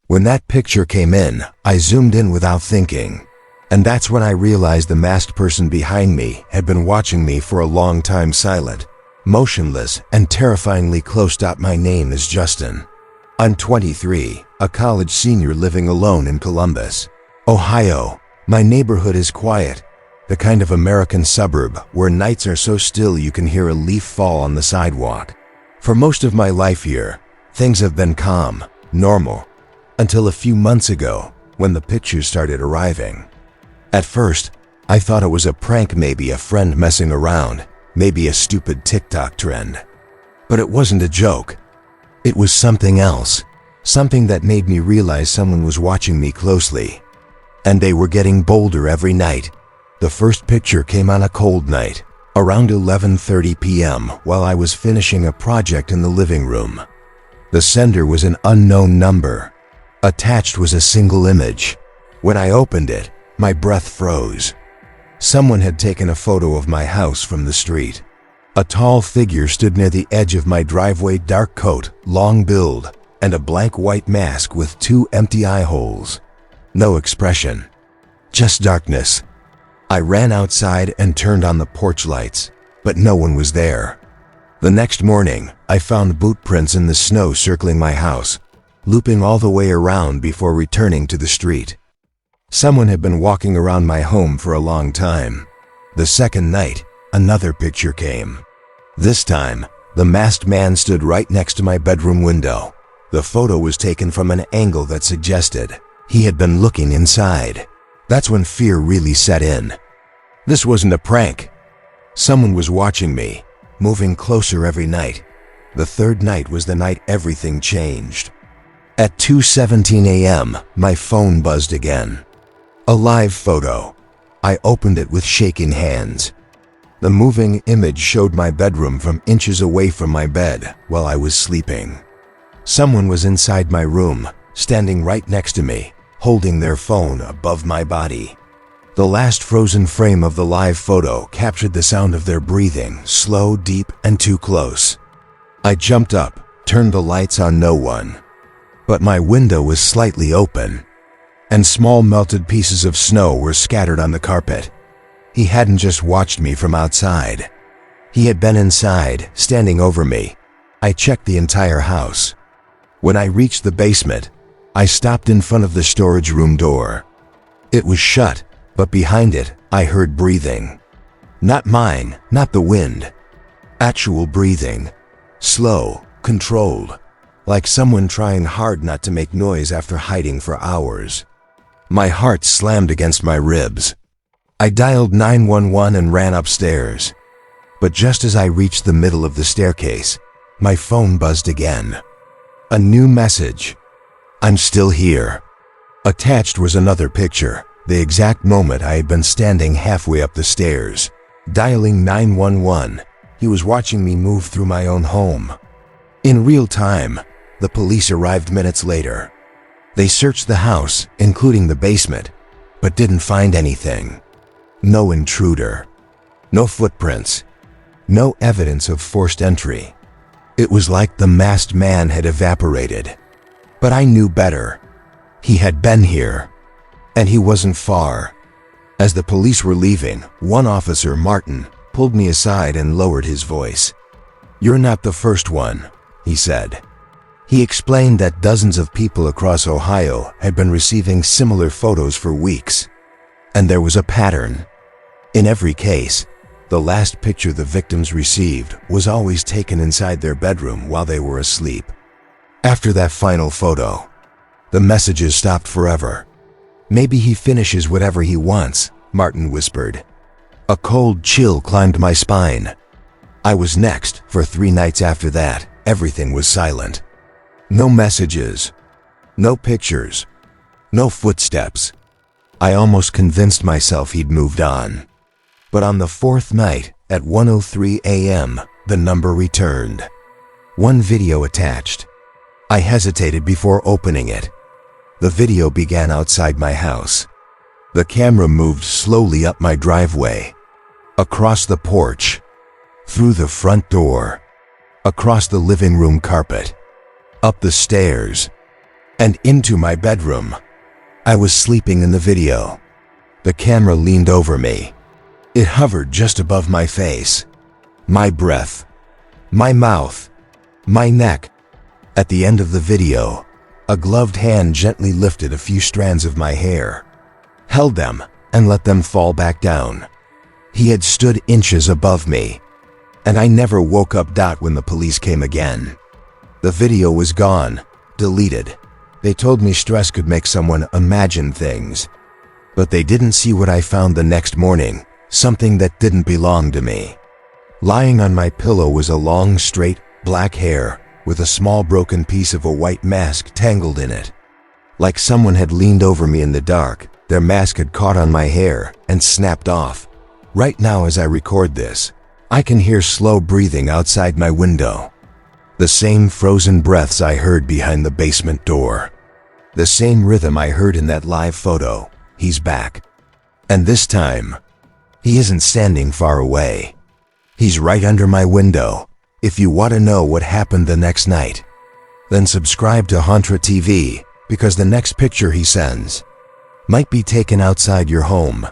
When that picture came in, I zoomed in without thinking. And that's when I realized the masked person behind me had been watching me for a long time, silent, motionless, and terrifyingly close. My name is Justin. I'm 23, a college senior living alone in Columbus, Ohio. My neighborhood is quiet, the kind of American suburb where nights are so still you can hear a leaf fall on the sidewalk. For most of my life here, things have been calm, normal, until a few months ago when the pictures started arriving. At first, I thought it was a prank, maybe a friend messing around, maybe a stupid TikTok trend. But it wasn't a joke. It was something else, something that made me realize someone was watching me closely. And they were getting bolder every night. The first picture came on a cold night, around 11:30 p.m. while I was finishing a project in the living room. The sender was an unknown number. Attached was a single image. When I opened it, my breath froze. Someone had taken a photo of my house from the street. A tall figure stood near the edge of my driveway, dark coat, long build, and a blank white mask with 2 empty eye holes. No expression, just darkness. I ran outside and turned on the porch lights, but no one was there. The next morning, I found boot prints in the snow circling my house, looping all the way around before returning to the street. Someone had been walking around my home for a long time. The second night, another picture came. This time, the masked man stood right next to my bedroom window. The photo was taken from an angle that suggested he had been looking inside. That's when fear really set in. This wasn't a prank. Someone was watching me, moving closer every night. The third night was the night everything changed. At 2:17 a.m., my phone buzzed again. A live photo. I opened it with shaking hands. The moving image showed my bedroom from inches away from my bed while I was sleeping. Someone was inside my room, standing right next to me, holding their phone above my body. The last frozen frame of the live photo captured the sound of their breathing, slow, deep, and too close. I jumped up, turned the lights on. No one. But my window was slightly open, and small melted pieces of snow were scattered on the carpet. He hadn't just watched me from outside. He had been inside, standing over me. I checked the entire house. When I reached the basement, I stopped in front of the storage room door. It was shut, but behind it, I heard breathing. Not mine, not the wind. Actual breathing. Slow, controlled, like someone trying hard not to make noise after hiding for hours. My heart slammed against my ribs. I dialed 911 and ran upstairs. But just as I reached the middle of the staircase, my phone buzzed again. A new message. I'm still here. Attached was another picture, the exact moment I had been standing halfway up the stairs. Dialing 911, he was watching me move through my own home. In real time, the police arrived minutes later. They searched the house, including the basement, but didn't find anything. No intruder. No footprints. No evidence of forced entry. It was like the masked man had evaporated. But I knew better. He had been here, and he wasn't far. As the police were leaving, one officer, Martin, pulled me aside and lowered his voice. "You're not the first one," he said. He explained that dozens of people across Ohio had been receiving similar photos for weeks. And there was a pattern. In every case, the last picture the victims received was always taken inside their bedroom while they were asleep. After that final photo, the messages stopped forever. "Maybe he finishes whatever he wants," Martin whispered. A cold chill climbed my spine. I was next. For 3 nights after that, everything was silent. No messages, no pictures, no footsteps. I almost convinced myself he'd moved on. But on the 4th night, at 1:03 a.m., the number returned. One video attached. I hesitated before opening it. The video began outside my house. The camera moved slowly up my driveway, across the porch, through the front door, across the living room carpet, up the stairs, and into my bedroom. I was sleeping in the video. The camera leaned over me. It hovered just above my face, my breath, my mouth, my neck. At the end of the video, a gloved hand gently lifted a few strands of my hair, held them, and let them fall back down. He had stood inches above me, and I never woke up. When the police came again, the video was gone, deleted. They told me stress could make someone imagine things, but they didn't see what I found the next morning, something that didn't belong to me. Lying on my pillow was a long, straight, black hair with a small broken piece of a white mask tangled in it. Like someone had leaned over me in the dark, their mask had caught on my hair and snapped off. Right now as I record this, I can hear slow breathing outside my window. The same frozen breaths I heard behind the basement door. The same rhythm I heard in that live photo. He's back. And this time, he isn't standing far away. He's right under my window. If you want to know what happened the next night, then subscribe to Hauntra TV, because the next picture he sends might be taken outside your home.